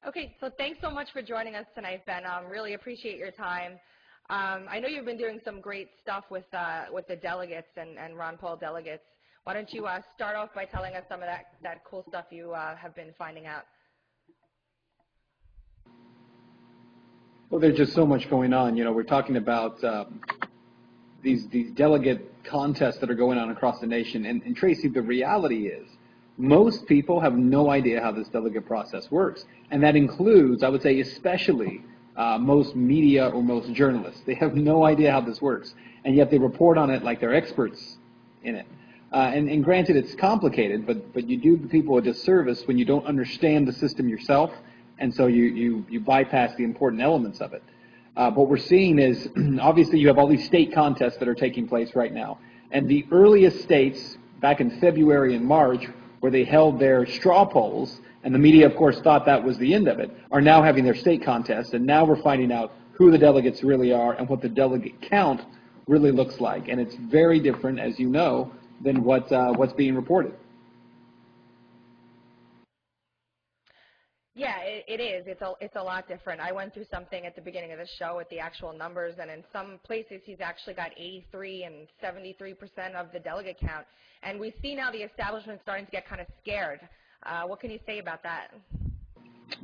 Okay, so thanks so much for joining us tonight, Ben. Really appreciate your time. I know you've been doing some great stuff with the delegates and Ron Paul delegates. Why don't you start off by telling us some of that cool stuff you have been finding out? Well, there's just so much going on. You know, we're talking about these delegate contests that are going on across the nation. And Tracy, the reality is most people have no idea how this delegate process works. And that includes, I would say, especially most media or most journalists. They have no idea how this works. And yet they report on it like they're experts in it. And granted, it's complicated, but you do the people a disservice when you don't understand the system yourself, and so you bypass the important elements of it. What we're seeing is, obviously, you have all these state contests that are taking place right now. And the earliest states, back in February and March, where they held their straw polls, and the media, of course, thought that was the end of it, are now having their state contests, and now we're finding out who the delegates really are and what the delegate count really looks like. And it's very different, as you know, than what's being reported. Yeah, it is. It's a lot different. I went through something at the beginning of the show with the actual numbers, and in some places he's actually got 83 and 73% of the delegate count. And we see now the establishment starting to get kind of scared. What can you say about that?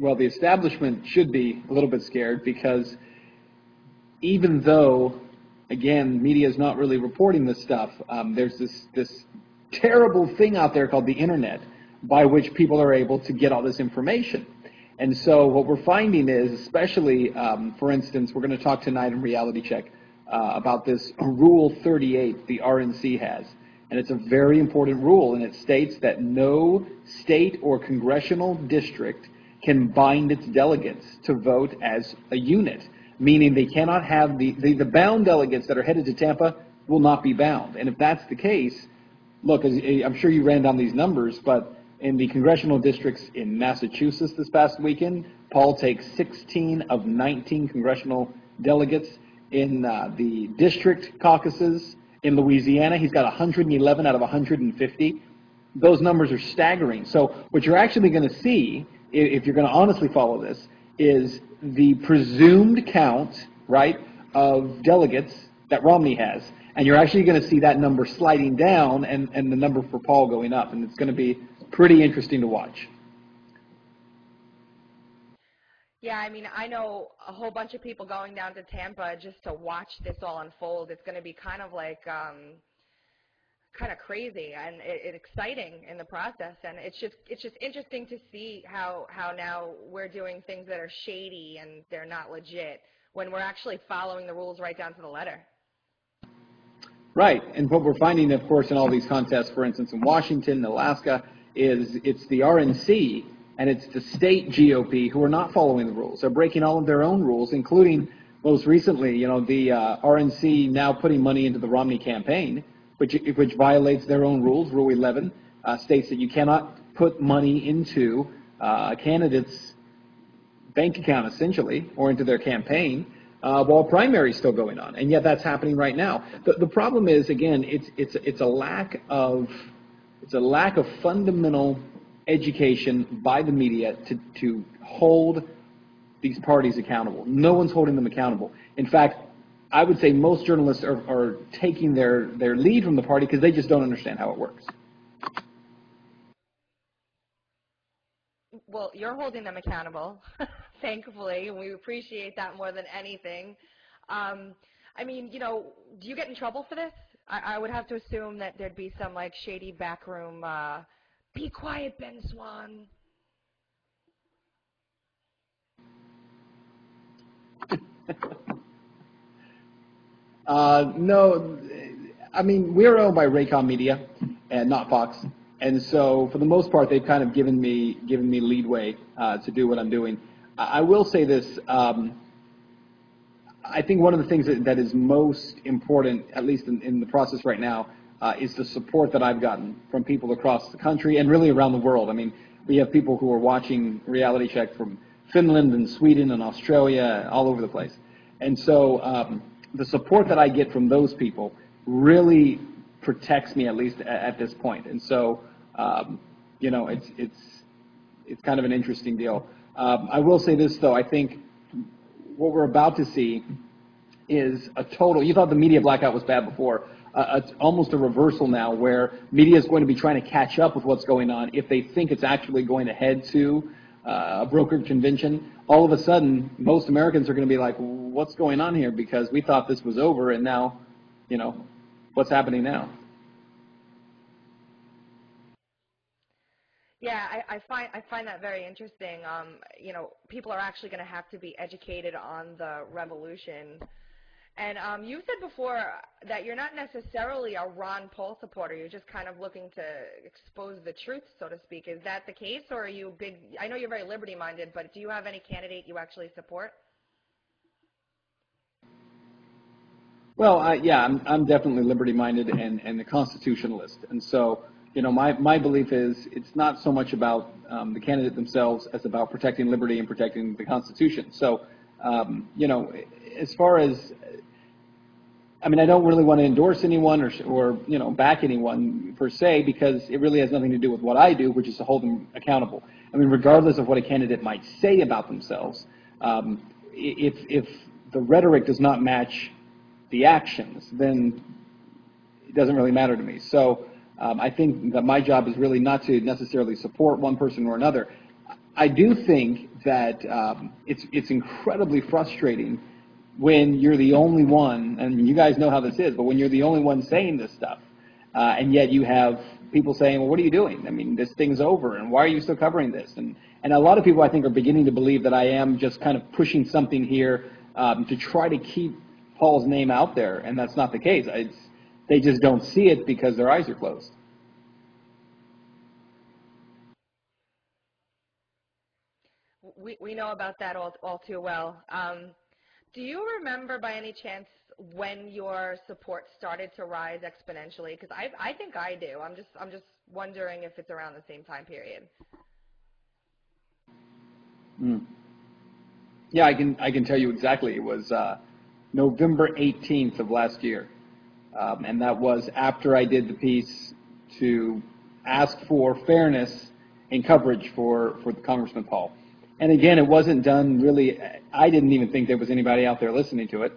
Well, the establishment should be a little bit scared because even though, again, media is not really reporting this stuff, there's this terrible thing out there called the internet by which people are able to get all this information. And so what we're finding is, especially, for instance, we're going to talk tonight in Reality Check about this Rule 38 the RNC has. And it's a very important rule, and it states that no state or congressional district can bind its delegates to vote as a unit, meaning they cannot have the bound delegates that are headed to Tampa will not be bound. And if that's the case, look, I'm sure you ran down these numbers, but in the congressional districts in Massachusetts this past weekend, Paul takes 16 of 19 congressional delegates. In the district caucuses in Louisiana, he's got 111 out of 150. Those numbers are staggering. So what you're actually going to see, if you're going to honestly follow this, is the presumed count, right, of delegates that Romney has. And you're actually going to see that number sliding down and the number for Paul going up. And it's going to be pretty interesting to watch. Yeah, I mean, I know a whole bunch of people going down to Tampa just to watch this all unfold. It's going to be kind of like kind of crazy and exciting in the process. And it's just interesting to see how now we're doing things that are shady and they're not legit when we're actually following the rules right down to the letter. Right, and what we're finding, of course, in all these contests, for instance, in Washington, Alaska, is it's the RNC and it's the state GOP who are not following the rules. They're breaking all of their own rules, including most recently, you know, the RNC now putting money into the Romney campaign, which violates their own rules. Rule 11 states that you cannot put money into a candidate's bank account, essentially, or into their campaign while primary is still going on, and yet that's happening right now. The problem is, again, it's a lack of fundamental education by the media to hold these parties accountable. No one's holding them accountable. In fact, I would say most journalists are taking their lead from the party because they just don't understand how it works. Well, you're holding them accountable, thankfully, and we appreciate that more than anything. I mean, you know, do you get in trouble for this? I would have to assume that there'd be some, like, shady backroom, be quiet, Ben Swann. No, I mean, we're owned by Raycom Media and not Fox. And so, for the most part, they've kind of given me leadway to do what I'm doing. I will say this: I think one of the things that is most important, at least in the process right now, is the support that I've gotten from people across the country and really around the world. I mean, we have people who are watching Reality Check from Finland and Sweden and Australia, all over the place. And so, the support that I get from those people really protects me, at least at this point. And so, you know, it's kind of an interesting deal. I will say this, though. I think what we're about to see is a total, you thought the media blackout was bad before, almost a reversal now where media is going to be trying to catch up with what's going on. If they think it's actually going to head to a brokered convention, all of a sudden, most Americans are going to be like, what's going on here? Because we thought this was over, and now, what's happening now? Yeah, I find that very interesting. People are actually going to have to be educated on the revolution. And you said before that you're not necessarily a Ron Paul supporter. You're just kind of looking to expose the truth, so to speak. Is that the case, or are you big? I know you're very liberty-minded, but do you have any candidate you actually support? Well, yeah, I'm definitely liberty-minded and a constitutionalist. And so, my belief is it's not so much about the candidate themselves as about protecting liberty and protecting the Constitution. So, as far as, I don't really want to endorse anyone or back anyone per se, because it really has nothing to do with what I do, which is to hold them accountable. Regardless of what a candidate might say about themselves, if the rhetoric does not match the actions, then it doesn't really matter to me. So I think that my job is really not to necessarily support one person or another. I do think that it's incredibly frustrating when you're the only one, and you guys know how this is, but when you're the only one saying this stuff, and yet you have people saying, well, what are you doing? This thing's over, and why are you still covering this? And a lot of people, I think, are beginning to believe that I am just kind of pushing something here to try to keep Paul's name out there, and that's not the case. They just don't see it because their eyes are closed. We know about that all too well. Do you remember by any chance when your support started to rise exponentially? Because I think I do. I'm just wondering if it's around the same time period. Yeah, I can tell you exactly. It was November 18th of last year, and that was after I did the piece to ask for fairness in coverage for Congressman Paul. And again, it wasn't done really, I didn't even think there was anybody out there listening to it,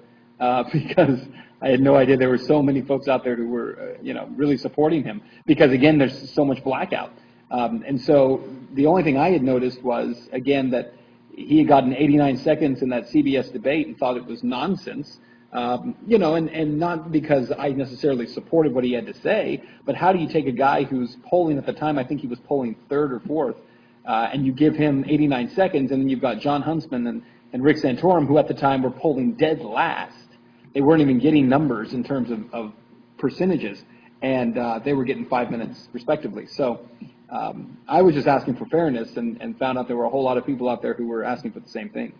because I had no idea there were so many folks out there who were, really supporting him. Because again, there's so much blackout. And so the only thing I had noticed was, again, that he had gotten 89 seconds in that CBS debate and thought it was nonsense. And not because I necessarily supported what he had to say, but how do you take a guy who's polling at the time, I think he was polling third or fourth, and you give him 89 seconds, and then you've got John Huntsman and Rick Santorum, who at the time were polling dead last. They weren't even getting numbers in terms of percentages, and they were getting 5 minutes respectively. So I was just asking for fairness and found out there were a whole lot of people out there who were asking for the same thing.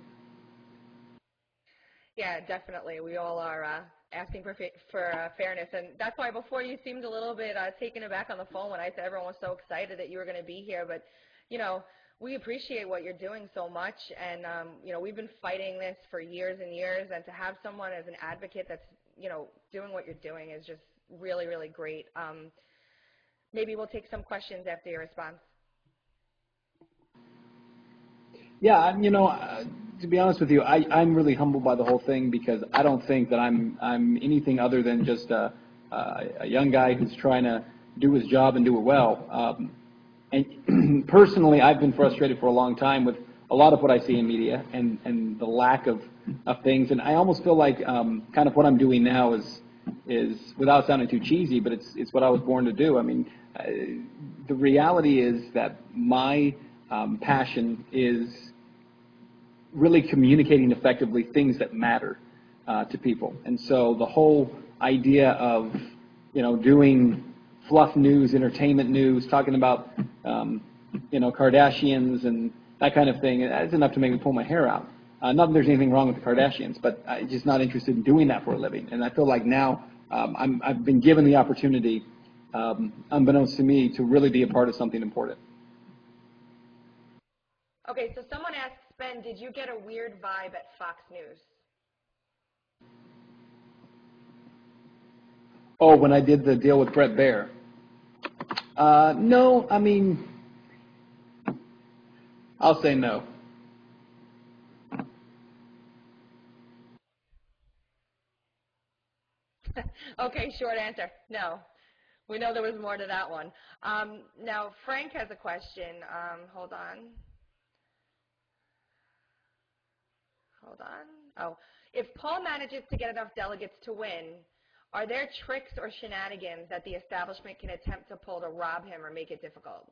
Yeah, definitely. We all are asking for fairness, and that's why before you seemed a little bit taken aback on the phone when I said everyone was so excited that you were going to be here. But we appreciate what you're doing so much, and we've been fighting this for years and years, and to have someone as an advocate that's doing what you're doing is just really, really great. Maybe we'll take some questions after your response. Yeah, to be honest with you, I'm really humbled by the whole thing, because I don't think that I'm anything other than just a young guy who's trying to do his job and do it well. And personally, I've been frustrated for a long time with a lot of what I see in media and the lack of things. And I almost feel like kind of what I'm doing now is without sounding too cheesy, but it's what I was born to do. The reality is that my passion is really communicating effectively things that matter to people. And so the whole idea of, doing fluff news, entertainment news, talking about, Kardashians and that kind of thing, that's enough to make me pull my hair out. Not that there's anything wrong with the Kardashians, but I'm just not interested in doing that for a living. And I feel like now I've been given the opportunity, unbeknownst to me, to really be a part of something important. Okay, so someone asked, Ben, did you get a weird vibe at Fox News? Oh, when I did the deal with Bret Baier. No, I'll say no. Okay, short answer. No. We know there was more to that one. Now, Frank has a question. Hold on. Hold on. Oh, if Paul manages to get enough delegates to win, are there tricks or shenanigans that the establishment can attempt to pull to rob him or make it difficult?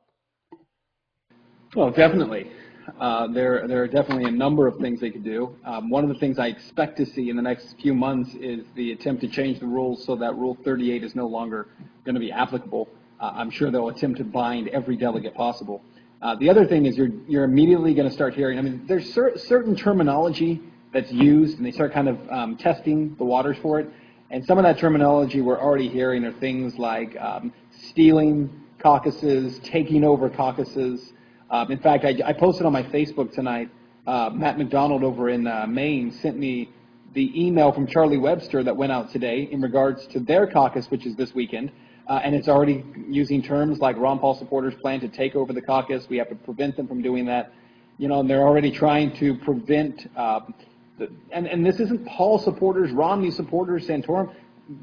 Well, definitely. There are definitely a number of things they could do. One of the things I expect to see in the next few months is the attempt to change the rules so that Rule 38 is no longer going to be applicable. I'm sure they'll attempt to bind every delegate possible. The other thing is you're immediately going to start hearing, I mean, there's certain terminology that's used, and they start kind of testing the waters for it. And some of that terminology we're already hearing are things like stealing caucuses, taking over caucuses. In fact, I posted on my Facebook tonight, Matt McDonald over in Maine sent me the email from Charlie Webster that went out today in regards to their caucus, which is this weekend, and it's already using terms like Ron Paul supporters plan to take over the caucus. We have to prevent them from doing that. You know, and they're already trying to prevent, and this isn't Paul supporters, Romney supporters, Santorum.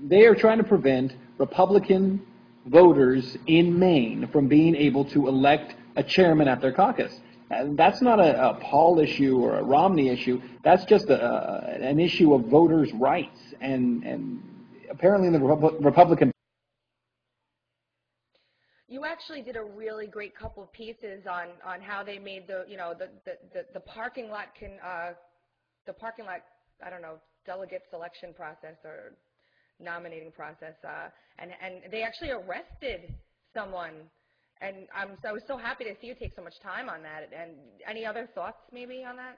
They are trying to prevent Republican voters in Maine from being able to elect a chairman at their caucus. And that's not a Paul issue or a Romney issue. That's just an issue of voters' rights. And apparently in the Republican. You actually did a really great couple of pieces on how they made the parking lot I don't know, delegate selection process or nominating process, and they actually arrested someone. And I was so happy to see you take so much time on that. And any other thoughts maybe on that?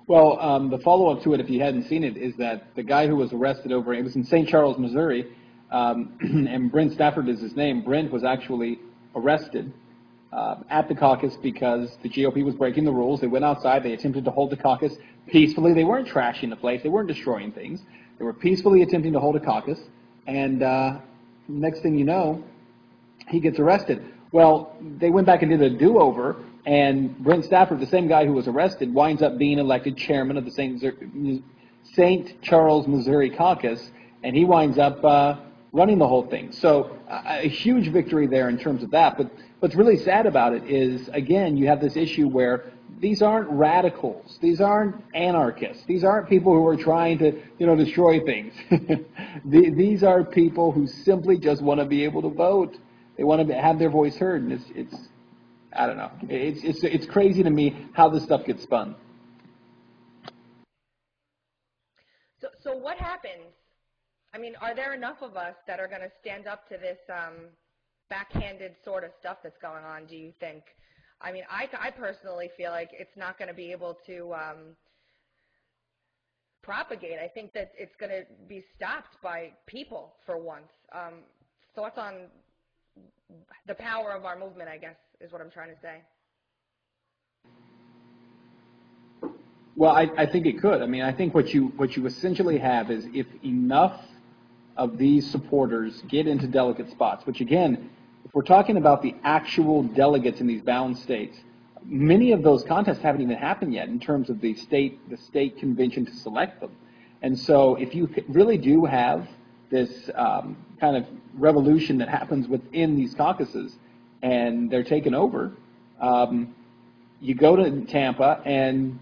Well, the follow-up to it, if you hadn't seen it, is that the guy who was arrested it was in St. Charles, Missouri, and Brent Stafford is his name. Brent was actually arrested at the caucus because the GOP was breaking the rules. They went outside. They attempted to hold the caucus peacefully. They weren't trashing the place. They weren't destroying things. They were peacefully attempting to hold a caucus. And next thing you know, he gets arrested. Well, they went back and did a do-over, and Brent Stafford, the same guy who was arrested, winds up being elected chairman of the St. Charles, Missouri caucus, and he winds up running the whole thing. So a huge victory there in terms of that. But what's really sad about it is, again, you have this issue where these aren't radicals. These aren't anarchists. These aren't people who are trying to, destroy things. These are people who simply just want to be able to vote. They want to have their voice heard, and it's I don't know. It's crazy to me how this stuff gets spun. So what happens? I mean, are there enough of us that are going to stand up to this backhanded sort of stuff that's going on, do you think? I mean, I personally feel like it's not going to be able to propagate. I think that it's going to be stopped by people for once. Thoughts on the power of our movement, I guess, is what I'm trying to say. Well, I think it could. I mean, I think what you essentially have is if enough of these supporters get into delegate spots, which again, if we're talking about the actual delegates in these bound states, many of those contests haven't even happened yet in terms of the state convention to select them. And so if you really do have this kind of revolution that happens within these caucuses and they're taken over, you go to Tampa and,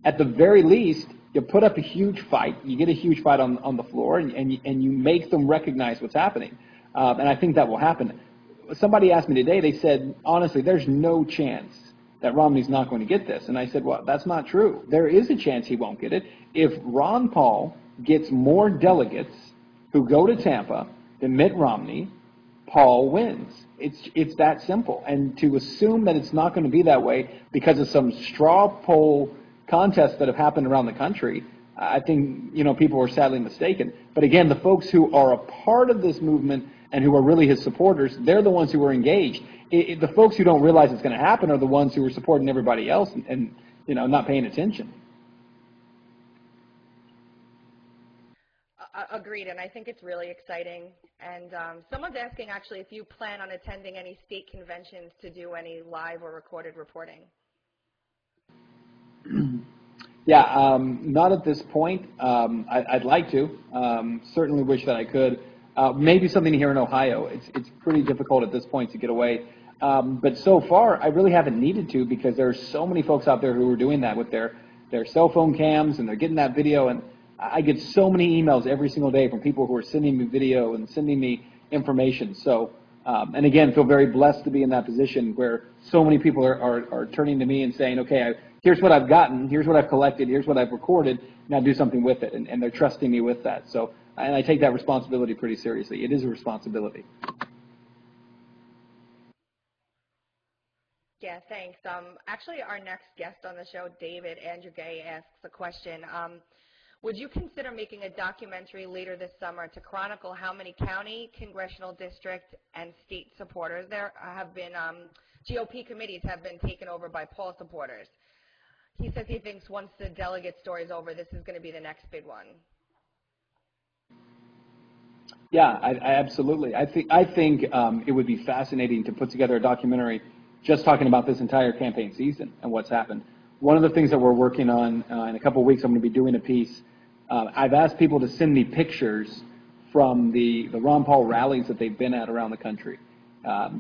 at the very least, you put up a huge fight. You get a huge fight on the floor, and you make them recognize what's happening. And I think that will happen. Somebody asked me today, they said, honestly, there's no chance that Romney's not going to get this. And I said, well, that's not true. There is a chance he won't get it. If Ron Paul gets more delegates who go to Tampa than Mitt Romney, Paul wins. It's that simple. And to assume that it's not going to be that way because of some straw poll contests that have happened around the country, I think, people are sadly mistaken. But again, the folks who are a part of this movement and who are really his supporters, they're the ones who are engaged. The folks who don't realize it's going to happen are the ones who are supporting everybody else and not paying attention. Agreed, and I think it's really exciting. And someone's asking, actually, if you plan on attending any state conventions to do any live or recorded reporting. Yeah, not at this point. I'd like to. Certainly wish that I could. Maybe something here in Ohio. It's pretty difficult at this point to get away. But so far, I really haven't needed to because there are so many folks out there who are doing that with their cell phone cams, and they're getting that video. And I get so many emails every single day from people who are sending me video and sending me information. So, and again, feel very blessed to be in that position where so many people are turning to me and saying, okay, here's what I've gotten, here's what I've collected, here's what I've recorded, now do something with it. And they're trusting me with that. So, and I take that responsibility pretty seriously. It is a responsibility. Yeah, thanks. Actually, our next guest on the show, David Andrew Gay, asks a question. Would you consider making a documentary later this summer to chronicle how many county, congressional district, and state supporters there have been, GOP committees have been taken over by Paul supporters? He says he thinks once the delegate story is over, this is going to be the next big one. Yeah, I absolutely. I think it would be fascinating to put together a documentary just talking about this entire campaign season and what's happened. One of the things that we're working on in a couple of weeks, I'm going to be doing a piece. I've asked people to send me pictures from the Ron Paul rallies that they've been at around the country,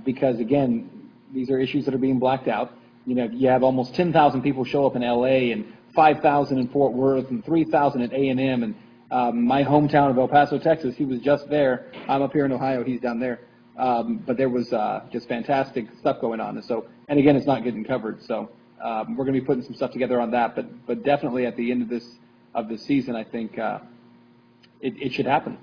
because again, these are issues that are being blacked out. You know, you have almost 10,000 people show up in L.A. and 5,000 in Fort Worth and 3,000 at A&M and my hometown of El Paso, Texas. He was just there. I'm up here in Ohio. He's down there. But there was just fantastic stuff going on. And again, it's not getting covered. So we're going to be putting some stuff together on that. But definitely at the end of this season, I think it should happen.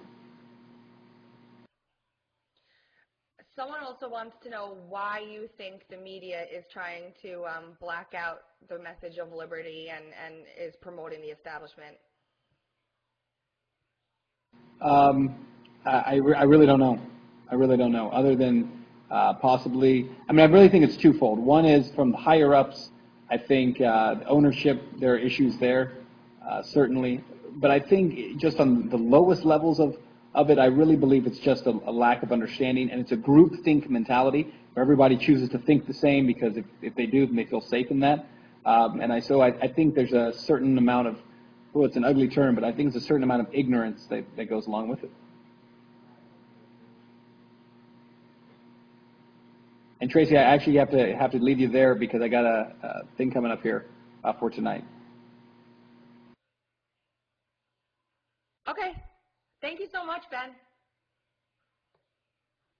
Someone also wants to know why you think the media is trying to black out the message of liberty and is promoting the establishment. I really don't know. I really don't know. Other than possibly, I mean, I really think it's twofold. One is from the higher ups. I think ownership, there are issues there, certainly. But I think just on the lowest levels of it, I really believe it's just a lack of understanding, and it's a groupthink mentality where everybody chooses to think the same because if they do, then they feel safe in that. So I think there's a certain amount of, well, it's an ugly term, but I think it's a certain amount of ignorance that goes along with it. And Tracy, I actually have to leave you there because I got a thing coming up here for tonight. Okay. Thank you so much, Ben.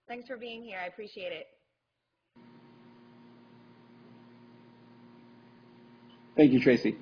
Thanks for being here. I appreciate it. Thank you, Tracy.